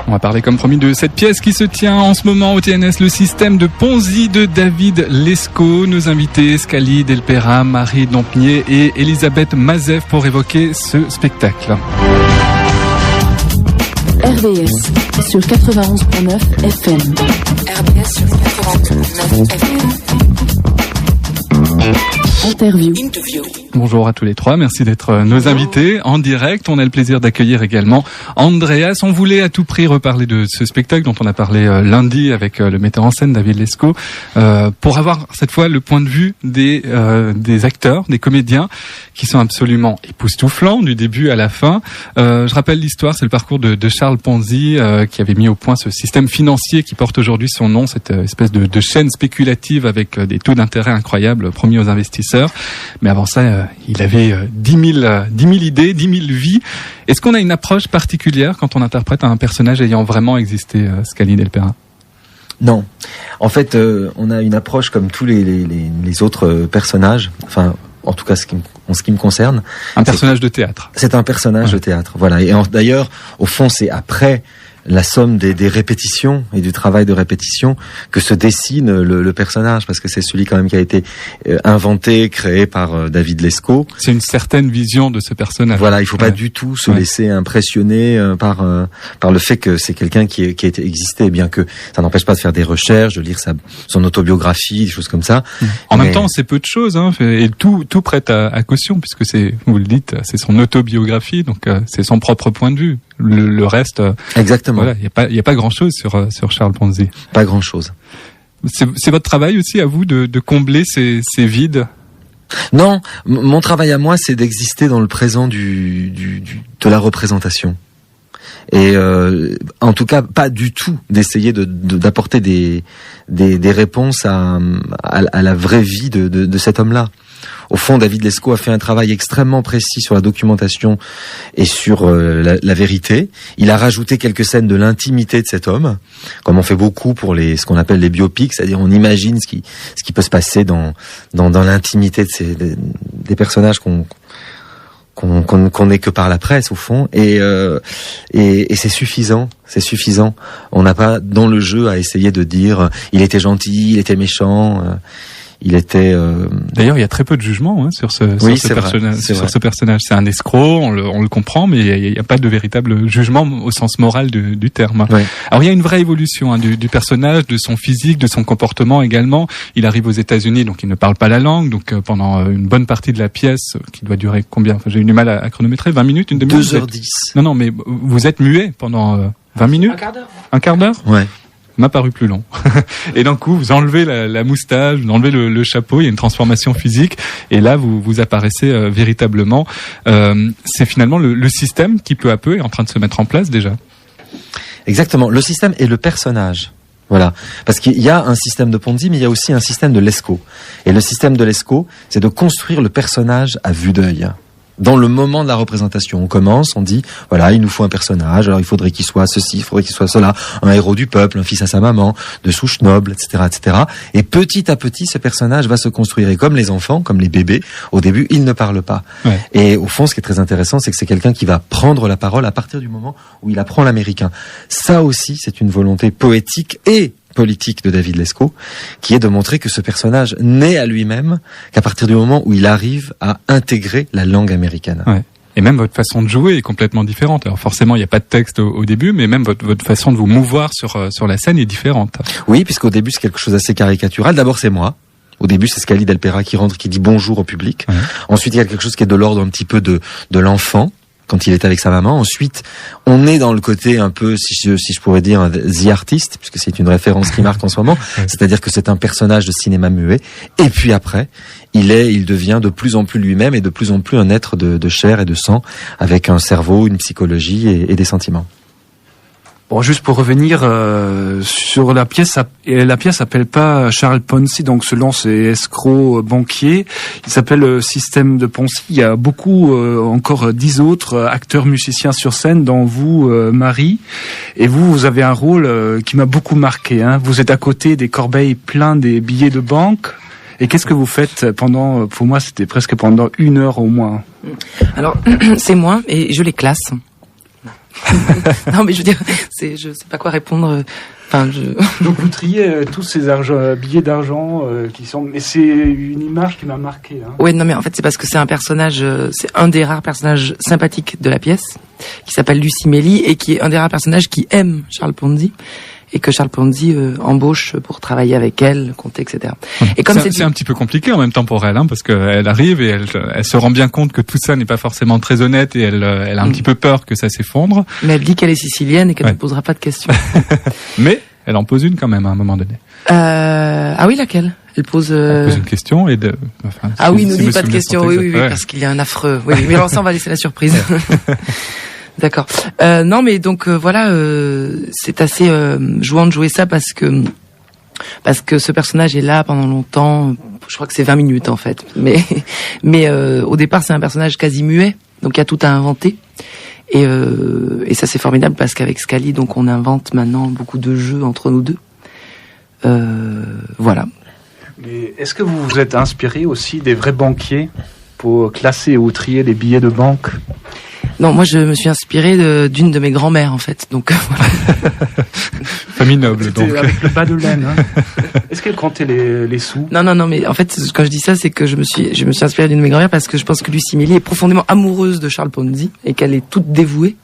On va parler comme promis de cette pièce qui se tient en ce moment au TNS, le système de Ponzi de David Lescaut. Nos invités, Scali Delpera, Marie Dampnier et Elisabeth Mazef pour évoquer ce spectacle. RVS sur 91.9 FM. RVS sur 91.9 FM. Interview. Bonjour à tous les trois, merci d'être nos invités en direct. On a le plaisir d'accueillir également Andreas. On voulait à tout prix reparler de ce spectacle dont on a parlé lundi avec le metteur en scène David Lescaut, pour avoir cette fois le point de vue des acteurs, des comédiens qui sont absolument époustouflants du début à la fin. Je rappelle l'histoire, c'est le parcours de Charles Ponzi qui avait mis au point ce système financier qui porte aujourd'hui son nom, cette espèce de chaîne spéculative avec des taux d'intérêt incroyables promis aux investisseurs. Mais avant ça, il avait 10 000 idées, 10 000 vies. Est-ce qu'on a une approche particulière quand on interprète un personnage ayant vraiment existé, Scali Delpera ? Non. En fait, on a une approche comme tous les autres personnages. Enfin, en tout cas, en ce qui me concerne. Un personnage de théâtre. C'est un personnage de théâtre. Voilà. Et d'ailleurs, au fond, c'est après la somme des répétitions et du travail de répétition que se dessine le personnage, parce que c'est celui quand même qui a été inventé, créé par David Lescaut. C'est une certaine vision de ce personnage. Voilà, il faut pas du tout se laisser impressionner par le fait que c'est quelqu'un qui a existé, bien que ça n'empêche pas de faire des recherches, de lire son autobiographie, des choses comme ça. En même temps, c'est peu de choses, hein, et tout prête à caution, puisque vous le dites, c'est son autobiographie, donc c'est son propre point de vue. Le reste, exactement. Voilà, il y a pas grand-chose sur Charles Ponzi. Pas grand-chose. C'est votre travail aussi à vous de combler ces vides. Non, mon travail à moi, c'est d'exister dans le présent de la représentation. Et en tout cas, pas du tout d'essayer d'apporter des réponses à la vraie vie de cet homme-là. Au fond, David Lescaut a fait un travail extrêmement précis sur la documentation et sur la vérité. Il a rajouté quelques scènes de l'intimité de cet homme, comme on fait beaucoup pour ce qu'on appelle les biopics, c'est-à-dire on imagine ce qui peut se passer dans l'intimité des personnages qu'on n'est que par la presse au fond, et c'est suffisant. On n'a pas dans le jeu à essayer de dire il était gentil, il était méchant. Il était. D'ailleurs, il y a très peu de jugement sur ce personnage. C'est un escroc, on le comprend, mais il n'y a pas de véritable jugement au sens moral du terme. Ouais. Alors, il y a une vraie évolution du personnage, de son physique, de son comportement également. Il arrive aux États-Unis, donc il ne parle pas la langue. Donc, pendant une bonne partie de la pièce, qui doit durer combien ? Enfin, j'ai eu du mal à chronométrer. 20 minutes, une demi-heure. 2h10. Non, mais vous êtes muet pendant 20 minutes. Un quart d'heure. Ouais. M'a paru plus long. Et d'un coup, vous enlevez la moustache, vous enlevez le chapeau, il y a une transformation physique, et là, vous apparaissez véritablement. C'est finalement le système qui, peu à peu, est en train de se mettre en place déjà. Exactement. Le système et le personnage. Voilà. Parce qu'il y a un système de Ponzi, mais il y a aussi un système de Lescaut. Et le système de Lescaut, c'est de construire le personnage à vue d'œil. Dans le moment de la représentation, on commence, on dit, voilà, il nous faut un personnage, alors il faudrait qu'il soit ceci, il faudrait qu'il soit cela, un héros du peuple, un fils à sa maman, de souche noble, etc., etc. Et petit à petit, ce personnage va se construire. Et comme les enfants, comme les bébés, au début, ils ne parlent pas. Ouais. Et au fond, ce qui est très intéressant, c'est que c'est quelqu'un qui va prendre la parole à partir du moment où il apprend l'américain. Ça aussi, c'est une volonté poétique et politique de David Lescaut, qui est de montrer que ce personnage naît à lui-même qu'à partir du moment où il arrive à intégrer la langue américaine. Ouais. Et même votre façon de jouer est complètement différente. Alors forcément, il n'y a pas de texte au début, mais même votre façon de vous mouvoir sur la scène est différente. Oui, puisqu'au début, c'est quelque chose d'assez caricatural. D'abord, c'est moi. Au début, c'est Scali Delpera qui rentre, qui dit bonjour au public. Ouais. Ensuite, il y a quelque chose qui est de l'ordre un petit peu de l'enfant, quand il est avec sa maman. Ensuite, on est dans le côté un peu, si je pourrais dire, The Artist, puisque c'est une référence qui marque en ce moment. C'est-à-dire que c'est un personnage de cinéma muet. Et puis après, il devient de plus en plus lui-même et de plus en plus un être de chair et de sang, avec un cerveau, une psychologie et des sentiments. Bon, juste pour revenir sur la pièce s'appelle pas Charles Ponzi, donc selon c'est escroc banquier. Il s'appelle Système de Ponzi. Il y a beaucoup, encore 10 autres acteurs musiciens sur scène, dont vous, Marie. Et vous avez un rôle qui m'a beaucoup marqué. Hein. Vous êtes à côté des corbeilles pleines des billets de banque. Et qu'est-ce que vous faites pour moi, c'était presque pendant 1 heure au moins. Alors, c'est moi et je les classe. Non, mais je veux dire, je sais pas quoi répondre. Donc vous triez tous ces billets d'argent qui sont, mais c'est une image qui m'a marqué. Hein. Ouais, non, mais en fait c'est parce que c'est un personnage, c'est un des rares personnages sympathiques de la pièce, qui s'appelle Lucie Méli et qui est un des rares personnages qui aime Charles Ponzi. Et que Charles Ponzi embauche pour travailler avec elle, compter, etc. Et comme c'est un petit peu compliqué en même temps pour elle, hein, parce qu'elle arrive et elle se rend bien compte que tout ça n'est pas forcément très honnête et elle a un petit peu peur que ça s'effondre. Mais elle dit qu'elle est sicilienne et qu'elle ne posera pas de questions. Mais elle en pose une quand même à un moment donné. Ah oui, laquelle ? Elle pose une question et ah oui, nous dit pas de question. Oui, parce qu'il y a un affreux. Oui, mais alors ça on va laisser la surprise. D'accord. Non, mais donc voilà, c'est assez jouant de jouer ça parce que ce personnage est là pendant longtemps. Je crois que c'est 20 minutes en fait. Mais au départ, c'est un personnage quasi muet, donc il y a tout à inventer. Et ça c'est formidable parce qu'avec Scali, donc on invente maintenant beaucoup de jeux entre nous deux. Voilà. Mais est-ce que vous vous êtes inspiré aussi des vrais banquiers pour classer ou trier les billets de banque ? Non, moi je me suis inspiré d'une de mes grand-mères en fait, donc voilà. Famille noble donc. Avec le bas de laine. Hein. Est-ce qu'elle comptait les sous ? Non, mais en fait quand je dis ça, c'est que je me suis inspiré d'une de mes grand-mères parce que je pense que Lucie Méli est profondément amoureuse de Charles Ponzi et qu'elle est toute dévouée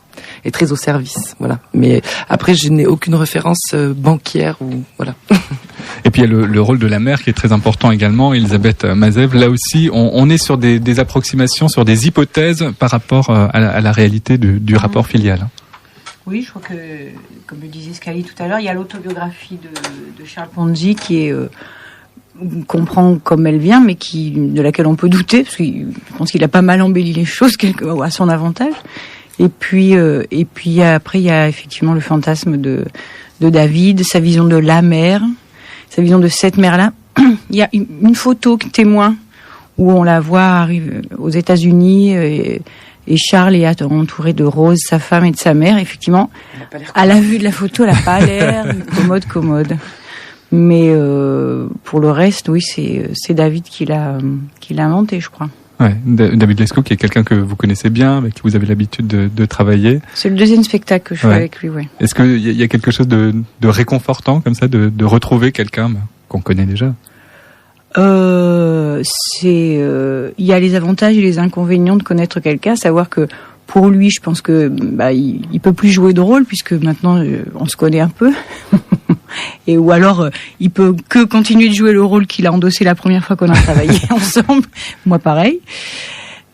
et très au service, voilà. Mais après je n'ai aucune référence banquière ou voilà. Et puis il y a le rôle de la mère qui est très important également, Elisabeth Mazev. Là aussi, on est sur des approximations, sur des hypothèses par rapport à la réalité du rapport filial. Oui, je crois que, comme le disait Scali tout à l'heure, il y a l'autobiographie de Charles Ponzi qui est qu'on prend comme elle vient, mais de laquelle on peut douter, parce que je pense qu'il a pas mal embelli les choses à son avantage. Et puis après, il y a effectivement le fantasme de David, sa vision de la mère, sa vision de cette mère-là. Il y a une photo témoin où on la voit arriver aux États-Unis et Charles est entouré de Rose, sa femme et de sa mère. Effectivement, à la vue de la photo, elle n'a pas l'air commode. Mais pour le reste, oui, c'est David qui l'a inventé, je crois. Ouais, David Lescaut, qui est quelqu'un que vous connaissez bien, avec qui vous avez l'habitude de travailler. C'est le deuxième spectacle que je fais avec lui, ouais. Est-ce qu'il y a quelque chose de réconfortant comme ça, de retrouver quelqu'un qu'on connaît déjà ? Il y a les avantages et les inconvénients de connaître quelqu'un, savoir que pour lui, je pense que il peut plus jouer de rôle puisque maintenant on se connaît un peu. Et ou alors il peut que continuer de jouer le rôle qu'il a endossé la première fois qu'on a travaillé ensemble. Moi pareil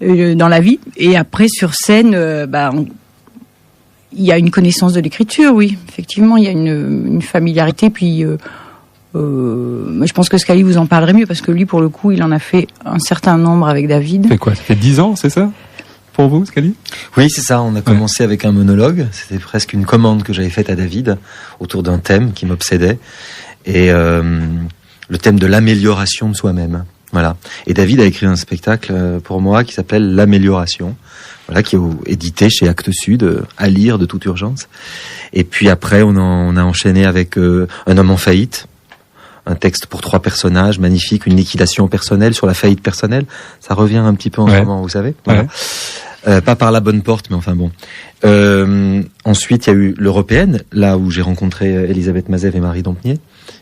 dans la vie. Et après sur scène, il y a une connaissance de l'écriture, oui, effectivement, il y a une familiarité. Puis je pense que Scali vous en parlerait mieux parce que lui, pour le coup, il en a fait un certain nombre avec David. C'est quoi ? Ça fait 10 ans, c'est ça ? Pour vous, Scali ? Oui, c'est ça. On a commencé avec un monologue. C'était presque une commande que j'avais faite à David autour d'un thème qui m'obsédait. Et le thème de l'amélioration de soi-même. Voilà. Et David a écrit un spectacle pour moi qui s'appelle L'Amélioration. Voilà, qui est édité chez Actes Sud, à lire de toute urgence. Et puis après, on a enchaîné avec Un homme en faillite. Un texte pour 3 personnages, magnifique, une liquidation personnelle sur la faillite personnelle. Ça revient un petit peu en ce moment, vous savez. Voilà. Pas par la bonne porte, mais enfin bon. Ensuite, il y a eu l'Européenne, là où j'ai rencontré Elisabeth Mazev et Marie Dompnier.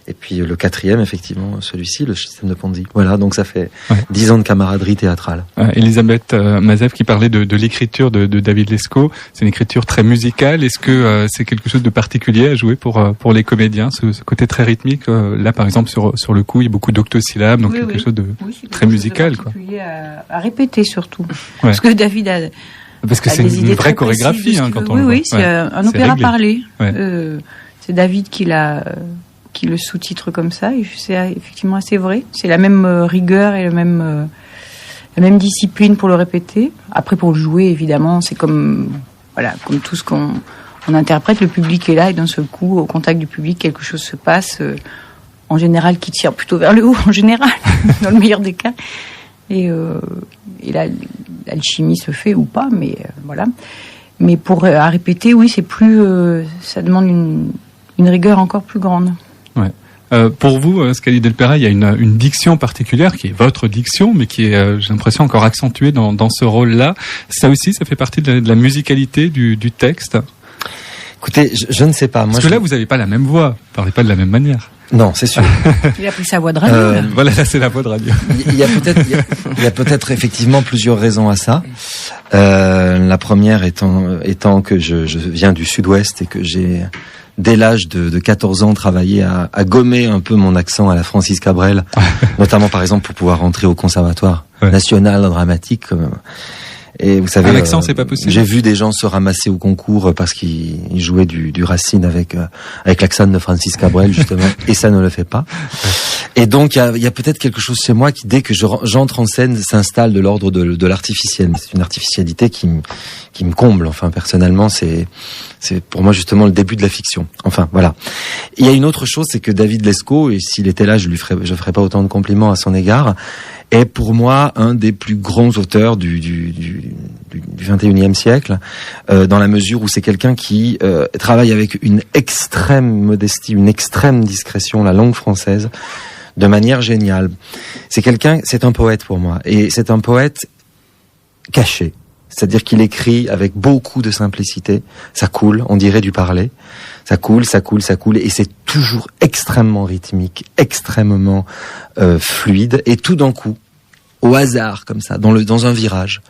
Et puis le 4e, effectivement, celui-ci, le système de Ponzi. Voilà, donc ça fait 10 ans de camaraderie théâtrale. Elisabeth Mazev qui parlait de l'écriture de David Lescaut. C'est une écriture très musicale. Est-ce que c'est quelque chose de particulier à jouer pour les comédiens, ce côté très rythmique là, par exemple, sur le coup, il y a beaucoup d'octosyllabes, donc quelque chose de très musical, quoi. À répéter surtout. Parce que David a... Parce que c'est une vraie chorégraphie quand on le voit. Oui, c'est un opéra parlé. C'est David qui le sous-titre comme ça, et c'est effectivement assez vrai. C'est la même rigueur et la même discipline pour le répéter. Après, pour le jouer, évidemment, c'est comme tout ce qu'on interprète. Le public est là, et d'un seul coup, au contact du public, quelque chose se passe, en général, qui tire plutôt vers le haut, en général, dans le meilleur des cas. Et là, l'alchimie se fait ou pas, mais voilà. Mais à répéter, oui, c'est plus... ça demande une rigueur encore plus grande. Ouais. Pour vous, Scali Del Pera, il y a une diction particulière qui est votre diction, mais qui est, j'ai l'impression, encore accentuée dans ce rôle-là. Ça aussi, ça fait partie de la musicalité du texte. Écoutez, je ne sais pas. Moi, parce que là, vous n'avez pas la même voix. Vous parlez pas de la même manière. Non, c'est sûr. Il a pris sa voix de radio. Là. Voilà, là, c'est la voix de radio. Il y a peut-être effectivement plusieurs raisons à ça. La première étant que je viens du Sud-Ouest et que j'ai, dès l'âge de 14 ans, travaillé à gommer un peu mon accent à la Francis Cabrel, notamment par exemple pour pouvoir rentrer au Conservatoire national dramatique. Et vous savez, l'accent, c'est pas possible. J'ai vu des gens se ramasser au concours parce qu'ils jouaient du Racine avec l'accent de Francis Cabrel, justement, et ça ne le fait pas. Et donc, il y a peut-être quelque chose chez moi qui, dès que j'entre en scène, s'installe de l'ordre de l'artificiel. C'est une artificialité qui me comble. Enfin, personnellement, c'est pour moi justement le début de la fiction. Enfin, voilà. Il y a une autre chose, c'est que David Lescaut, et s'il était là, je ferais pas autant de compliments à son égard, est pour moi un des plus grands auteurs du 21e siècle, dans la mesure où c'est quelqu'un qui travaille avec une extrême modestie, une extrême discrétion, la langue française, de manière géniale. C'est un poète pour moi, et c'est un poète caché. C'est-à-dire qu'il écrit avec beaucoup de simplicité, ça coule, on dirait du parler, ça coule, et c'est toujours extrêmement rythmique, extrêmement fluide, et tout d'un coup, au hasard comme ça, dans un virage,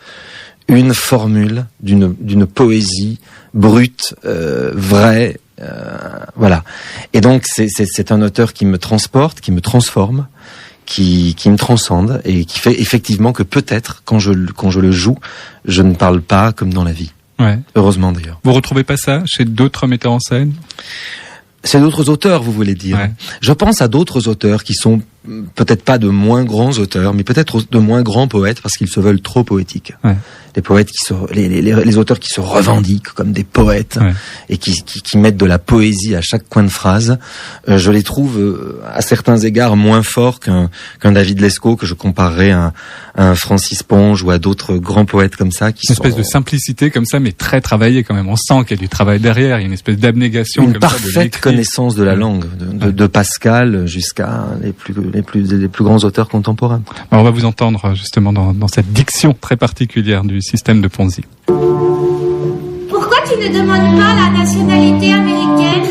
une formule d'une poésie brute, vraie, voilà. Et donc c'est un auteur qui me transporte, qui me transforme, qui me transcende et qui fait effectivement que peut-être quand je le joue, je ne parle pas comme dans la vie. Ouais. Heureusement d'ailleurs. Vous retrouvez pas ça chez d'autres metteurs en scène? C'est d'autres auteurs, vous voulez dire? Ouais. Je pense à d'autres auteurs qui sont peut-être pas de moins grands auteurs, mais peut-être de moins grands poètes parce qu'ils se veulent trop poétiques. Ouais. Les poètes les auteurs qui se revendiquent comme des poètes, ouais, et qui mettent de la poésie à chaque coin de phrase, je les trouve à certains égards moins forts qu'un David Lescaut, que je comparerais à un Francis Ponge ou à d'autres grands poètes comme ça qui une espèce de simplicité comme ça, mais très travaillée quand même. On sent qu'il y a du travail derrière, il y a une espèce d'abnégation, une comme parfaite ça, de connaissance de la langue, de Pascal jusqu'à les plus grands auteurs contemporains. Alors on va vous entendre justement dans cette diction très particulière du système de Ponzi. Pourquoi tu ne demandes pas la nationalité américaine?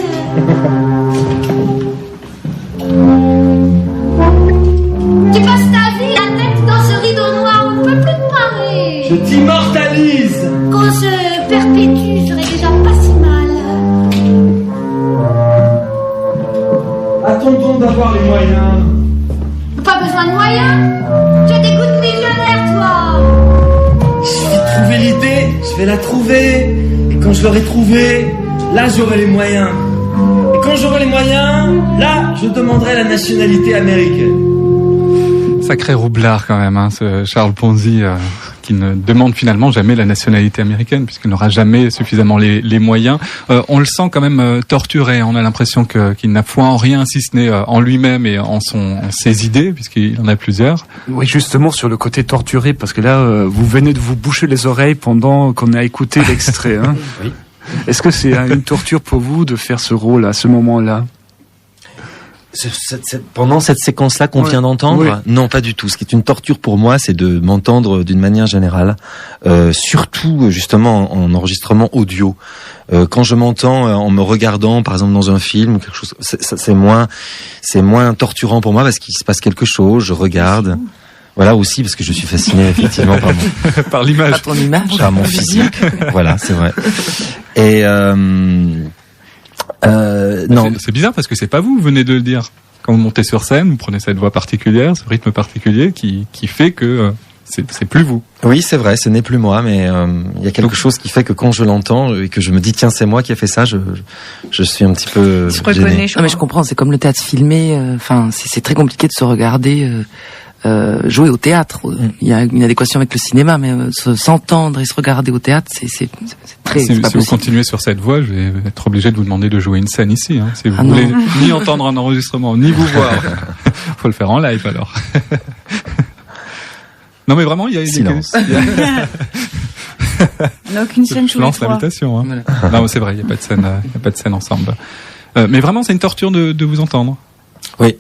Tu passes ta vie la tête dans ce rideau noir, on ne peut plus te marrer. Je t'immortalise. Qu'on se perpétue serait déjà pas si mal. Attendons d'avoir les moyens. Pas besoin de moyens. Tu as des goûts de millionnaire, toi. Je vais trouver l'idée, je vais la trouver. Et quand je l'aurai trouvée, là j'aurai les moyens. Et quand j'aurai les moyens, là je demanderai la nationalité américaine. Sacré roublard quand même, hein, ce Charles Ponzi, qui ne demande finalement jamais la nationalité américaine puisqu'il n'aura jamais suffisamment les moyens. On le sent quand même torturé. On a l'impression qu'il n'a foi en rien, si ce n'est en lui-même et en ses idées, puisqu'il en a plusieurs. Oui, justement sur le côté torturé, parce que là, vous venez de vous boucher les oreilles pendant qu'on a écouté l'extrait. Hein. Oui. Est-ce que c'est une torture pour vous de faire ce rôle à ce moment-là? Pendant cette séquence-là qu'on vient d'entendre, oui. Non, pas du tout. Ce qui est une torture pour moi, c'est de m'entendre d'une manière générale, surtout justement en enregistrement audio. Quand je m'entends en me regardant, par exemple dans un film, quelque chose, c'est moins torturant pour moi parce qu'il se passe quelque chose. Je regarde. Voilà aussi parce que je suis fasciné effectivement par l'image, par ton image, par mon physique. Voilà, c'est vrai. Et non, c'est bizarre parce que c'est pas vous venez de le dire. Quand vous montez sur scène, vous prenez cette voix particulière, ce rythme particulier qui fait que c'est plus vous. Oui, c'est vrai, ce n'est plus moi, mais il y a quelque chose qui fait que quand je l'entends et que je me dis tiens c'est moi qui ai fait ça, je suis un petit peu gêné. Non mais je comprends, c'est comme le théâtre filmé. Enfin, c'est très compliqué de se regarder. Jouer au théâtre, il y a une adéquation avec le cinéma, mais s'entendre et se regarder au théâtre, c'est très. Si vous continuez sur cette voie, je vais être obligé de vous demander de jouer une scène ici. Hein, si vous voulez ni entendre un enregistrement, ni vous voir, faut le faire en live alors. Non mais vraiment, il y a silence. On n'a aucune scène. Je lance l'invitation. Hein. Voilà. Non, c'est vrai, il y a pas de scène ensemble. Mais vraiment, c'est une torture de vous entendre. Oui.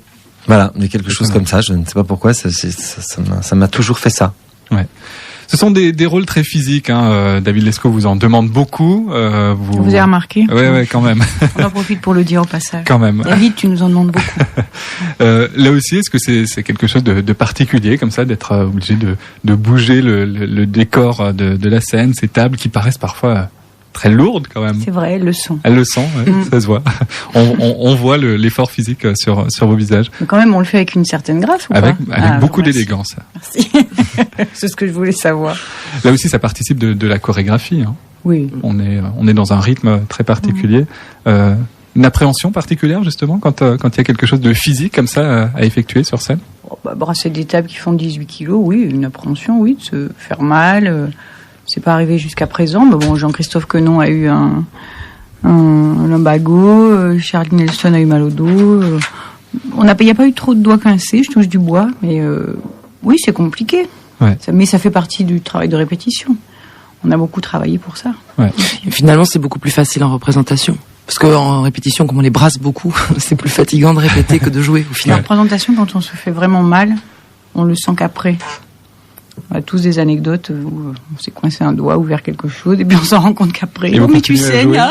Voilà, il y a quelque chose comme ça, je ne sais pas pourquoi, ça m'a toujours fait ça. Ouais. Ce sont des rôles très physiques. David Lescaut vous en demande beaucoup. Vous avez remarqué ? Ouais, quand même. On en profite pour le dire au passage. Quand même. David, tu nous en demandes beaucoup. Là aussi, est-ce que c'est quelque chose de particulier, comme ça, d'être obligé de bouger le décor de la scène, ces tables qui paraissent parfois très lourdes quand même. C'est vrai, elles le sont. Elles le sont, ouais, ça se voit. On voit l'effort physique sur vos visages. Mais quand même, on le fait avec une certaine grâce ou avec pas beaucoup d'élégance. Merci. C'est ce que je voulais savoir. Là aussi, ça participe de la chorégraphie. Oui. On est dans un rythme très particulier. Une appréhension particulière justement quand il y a quelque chose de physique comme ça à effectuer sur scène. Brasser des tables qui font 18 kilos, oui, une appréhension, oui, de se faire mal. C'est pas arrivé jusqu'à présent, mais bon, Jean-Christophe Quenon a eu un lumbago, Charlie Nelson a eu mal au dos. Il n'y a pas eu trop de doigts coincés, je touche du bois, mais oui, c'est compliqué. Ouais. Mais ça fait partie du travail de répétition. On a beaucoup travaillé pour ça. Ouais. Et finalement, c'est beaucoup plus facile en représentation. Parce qu'en répétition, comme on les brasse beaucoup, c'est plus fatigant de répéter que de jouer au final. En représentation, quand on se fait vraiment mal, on le sent qu'après. On a tous des anecdotes où on s'est coincé un doigt, ouvert quelque chose, et puis on s'en rend compte qu'après, mais tu saignes,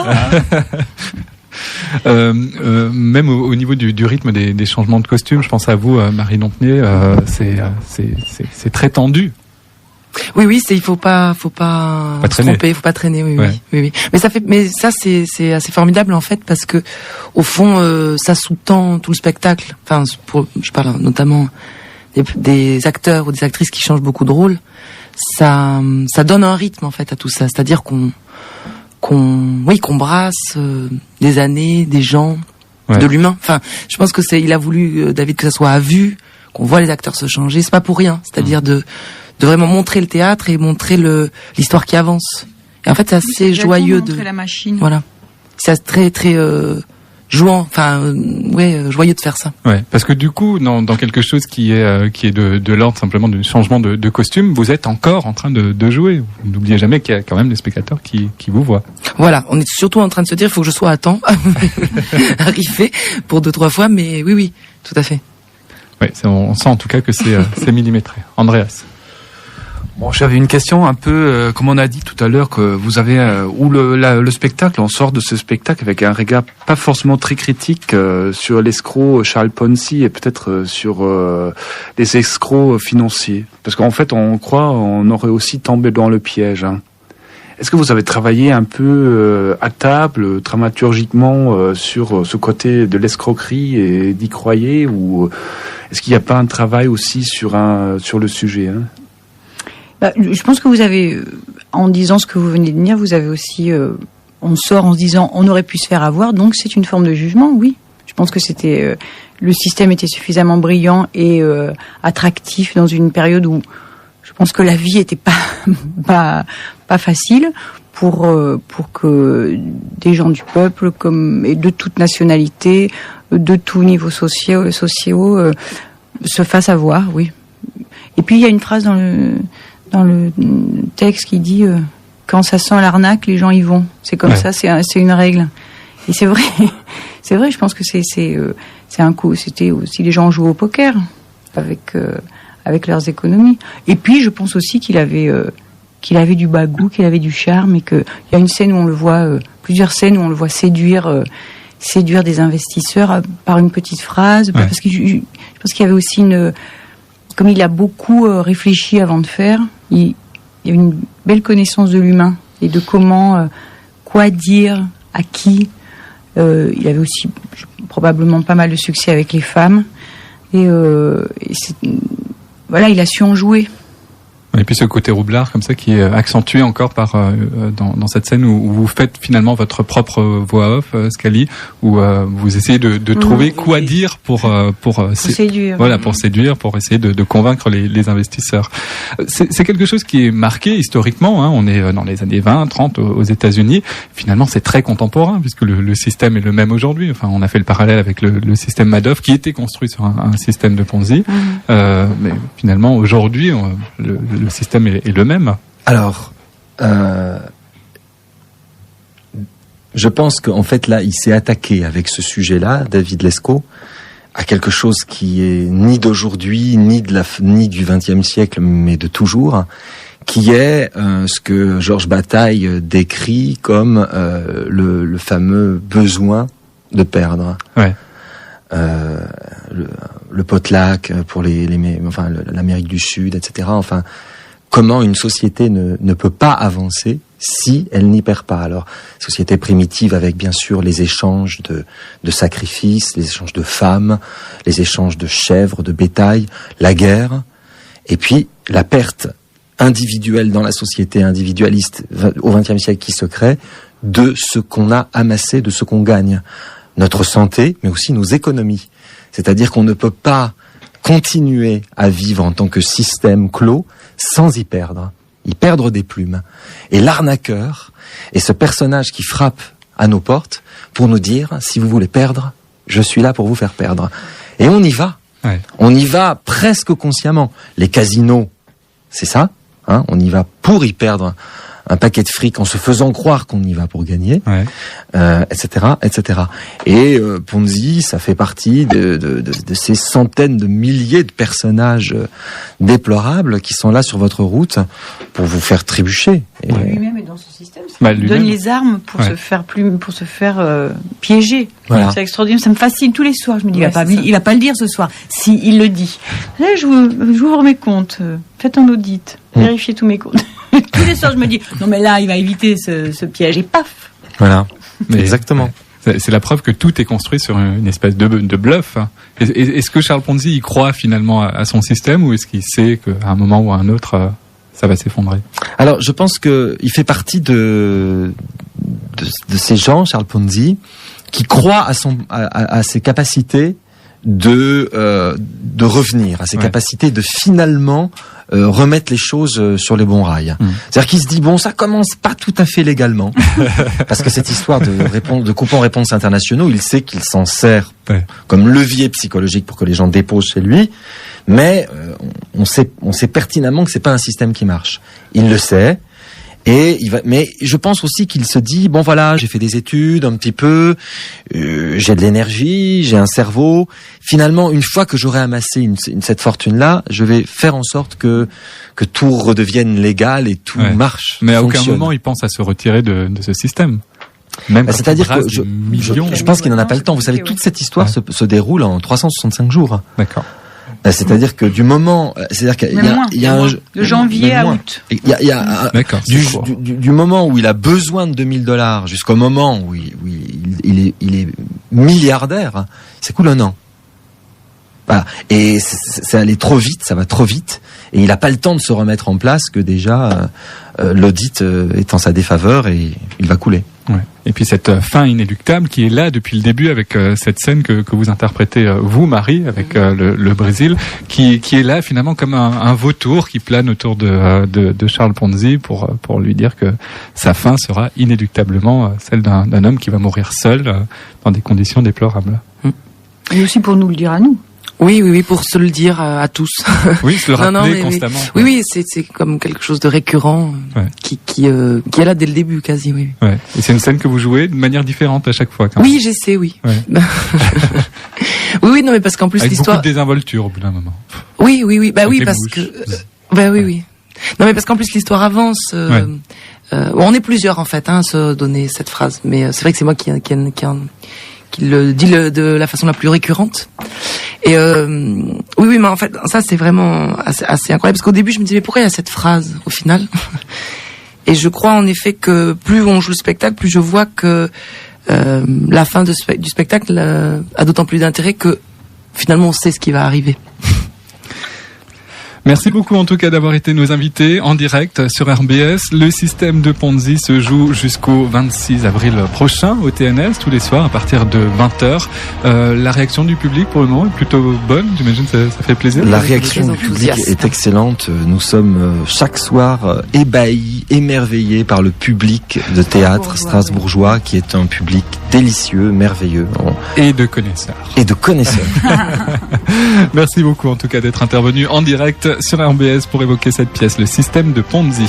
même au niveau du rythme des changements de costume, je pense à vous, Marie Dompnier, c'est très tendu. Oui, il faut pas se tromper, il faut pas traîner, oui. Mais ça c'est assez formidable en fait parce que au fond ça sous-tend tout le spectacle. Enfin, je parle notamment des acteurs ou des actrices qui changent beaucoup de rôle. Ça donne un rythme en fait à tout ça, c'est-à-dire qu'on brasse des années, des gens, de l'humain. Enfin, je pense que il a voulu David que ça soit à vue, qu'on voit les acteurs se changer. C'est pas pour rien, c'est-à-dire de vraiment montrer le théâtre et montrer l'histoire qui avance. Et en fait, c'est assez joyeux montrer la machine. Voilà. C'est très très jouant, joyeux de faire ça. Ouais, parce que du coup, dans quelque chose qui est de l'ordre simplement du changement de costume, vous êtes encore en train de jouer. Vous n'oubliez jamais qu'il y a quand même des spectateurs qui vous voient. Voilà, on est surtout en train de se dire, il faut que je sois à temps, arrivé pour 2-3 fois, mais oui, tout à fait. Oui, on sent en tout cas que c'est millimétré. Andreas. Bon, j'avais une question un peu, comme on a dit tout à l'heure, que vous avez le spectacle, on sort de ce spectacle avec un regard pas forcément très critique sur l'escroc Charles Poncy et peut-être sur les escrocs financiers, parce qu'en fait, on croit on aurait aussi tombé dans le piège. Est-ce que vous avez travaillé un peu à table, dramaturgiquement, sur ce côté de l'escroquerie et d'y croyer, ou est-ce qu'il n'y a pas un travail aussi sur le sujet? Je pense que vous avez, en disant ce que vous venez de dire, vous avez aussi, on sort en se disant, on aurait pu se faire avoir, donc c'est une forme de jugement, oui. Je pense que le système était suffisamment brillant et attractif dans une période où je pense que la vie était pas facile pour que des gens du peuple et de toute nationalité, de tout niveau sociaux se fassent avoir, oui. Et puis il y a une phrase dans le texte qui dit quand ça sent l'arnaque, les gens y vont. C'est comme ça, c'est une règle. Et c'est vrai, je pense que c'est un coup. C'était aussi les gens jouent au poker avec leurs économies. Et puis je pense aussi qu'il avait du bagou, qu'il avait du charme, et que il y a une scène où on le voit, plusieurs scènes où on le voit séduire des investisseurs par une petite phrase, parce que je pense qu'il y avait aussi comme il a beaucoup réfléchi avant de faire, il y a une belle connaissance de l'humain et de comment, quoi dire, à qui. Il avait aussi probablement pas mal de succès avec les femmes. Et voilà, il a su en jouer. Et puis ce côté roublard comme ça qui est accentué encore dans cette scène où vous faites finalement votre propre voix off, Scali, où vous essayez de trouver quoi dire pour séduire. Voilà, pour séduire, pour essayer de convaincre les investisseurs. C'est quelque chose qui est marqué historiquement. On est dans les années 20, 30 aux États-Unis. Finalement, c'est très contemporain puisque le système est le même aujourd'hui. Enfin, on a fait le parallèle avec le système Madoff qui était construit sur un système de Ponzi. Mais finalement, aujourd'hui, le système est le même. Alors, je pense qu'en fait là, il s'est attaqué avec ce sujet-là, David Lescaut, à quelque chose qui est ni d'aujourd'hui, ni du XXe siècle, mais de toujours, qui est ce que Georges Bataille décrit comme le fameux besoin de perdre. Ouais. Le potluck pour l'Amérique du Sud, etc. Enfin, comment une société ne peut pas avancer si elle n'y perd pas. Alors, société primitive avec bien sûr les échanges de sacrifices, les échanges de femmes, les échanges de chèvres, de bétail, la guerre, et puis la perte individuelle dans la société individualiste au XXe siècle qui se crée de ce qu'on a amassé, de ce qu'on gagne. Notre santé, mais aussi nos économies. C'est-à-dire qu'on ne peut pas continuer à vivre en tant que système clos sans y perdre des plumes. Et l'arnaqueur est ce personnage qui frappe à nos portes pour nous dire, si vous voulez perdre, je suis là pour vous faire perdre. Et on y va. Ouais. On y va presque consciemment. Les casinos, c'est ça, hein, on y va pour y perdre un paquet de fric en se faisant croire qu'on y va pour gagner, ouais. Etc., etc. Et Ponzi, ça fait partie de ces centaines de milliers de personnages déplorables qui sont là sur votre route pour vous faire trébucher. Et lui-même est dans ce système. Il donne les armes pour se faire piéger. Voilà. C'est extraordinaire. Ça me fascine tous les soirs. Je me dis, il va pas le dire ce soir. Si il le dit, j'ouvre mes comptes. Faites un audit. Vérifiez tous mes comptes. Tous les soirs, je me dis, non mais là, il va éviter ce piège. Et paf. Voilà. Mais exactement. C'est la preuve que tout est construit sur une espèce de bluff. Est-ce que Charles Ponzi y croit finalement à son système, ou est-ce qu'il sait qu'à un moment ou à un autre, ça va s'effondrer? Alors, je pense que il fait partie de ces gens, Charles Ponzi, qui croient à ses capacités de revenir, à ses capacités de finalement remettre les choses sur les bons rails. C'est-à-dire qu'il se dit, bon, ça commence pas tout à fait légalement, parce que cette histoire de coupons-réponses internationaux, il sait qu'il s'en sert comme levier psychologique pour que les gens déposent chez lui, mais on sait pertinemment que c'est pas un système qui marche. Il le sait. Et mais je pense aussi qu'il se dit, bon voilà, j'ai fait des études un petit peu, j'ai de l'énergie, j'ai un cerveau. Finalement, une fois que j'aurai amassé cette fortune-là, je vais faire en sorte que tout redevienne légal et tout marche. Mais à aucun moment il pense à se retirer de ce système. C'est-à-dire que je pense qu'il n'en a pas le temps. Vous savez, toute cette histoire se déroule en 365 jours. D'accord. C'est-à-dire que du moment, c'est-à-dire qu'il y a de janvier à août. Il y a du moment où il a besoin de $2000 jusqu'au moment où il est milliardaire, ça coule un an. Voilà. Et c'est allé trop vite, ça va trop vite, et il n'a pas le temps de se remettre en place que déjà l'audit est en sa défaveur et il va couler. Ouais. Et puis cette fin inéluctable qui est là depuis le début avec cette scène que vous interprétez vous, Marie, avec le Brésil, qui est là finalement comme un vautour qui plane autour de Charles Ponzi pour lui dire que sa fin sera inéluctablement celle d'un homme qui va mourir seul dans des conditions déplorables. Et aussi pour nous le dire à nous. Oui, pour se le dire à tous. Oui, se le rappeler constamment. Oui, c'est comme quelque chose de récurrent qui est là dès le début quasi, oui. Ouais. Et c'est une scène que vous jouez de manière différente à chaque fois. Quand même. Oui, j'essaie, oui. Ouais. oui, non, mais parce qu'en plus avec l'histoire. Beaucoup de désinvolture au bout d'un moment. Oui, bah oui, parce que. Oui. Non, mais parce qu'en plus l'histoire avance. On est plusieurs en fait, à se donner cette phrase, mais c'est vrai que c'est moi qui le dit de la façon la plus récurrente. Et oui, mais en fait, ça c'est vraiment assez incroyable, parce qu'au début je me disais mais pourquoi il y a cette phrase au final. Et je crois en effet que plus on joue le spectacle, plus je vois que la fin du spectacle a d'autant plus d'intérêt que finalement on sait ce qui va arriver. Merci beaucoup en tout cas d'avoir été nos invités en direct sur RBS. Le système de Ponzi se joue jusqu'au 26 avril prochain au TNS tous les soirs à partir de 20h. La réaction du public pour le moment est plutôt bonne, j'imagine que ça fait plaisir. La réaction du public est excellente. Nous sommes chaque soir ébahis, émerveillés par le public de théâtre strasbourgeois qui est un public délicieux, merveilleux. Et de connaisseurs. Merci beaucoup en tout cas d'être intervenu en direct sur RBS pour évoquer cette pièce, le système de Ponzi.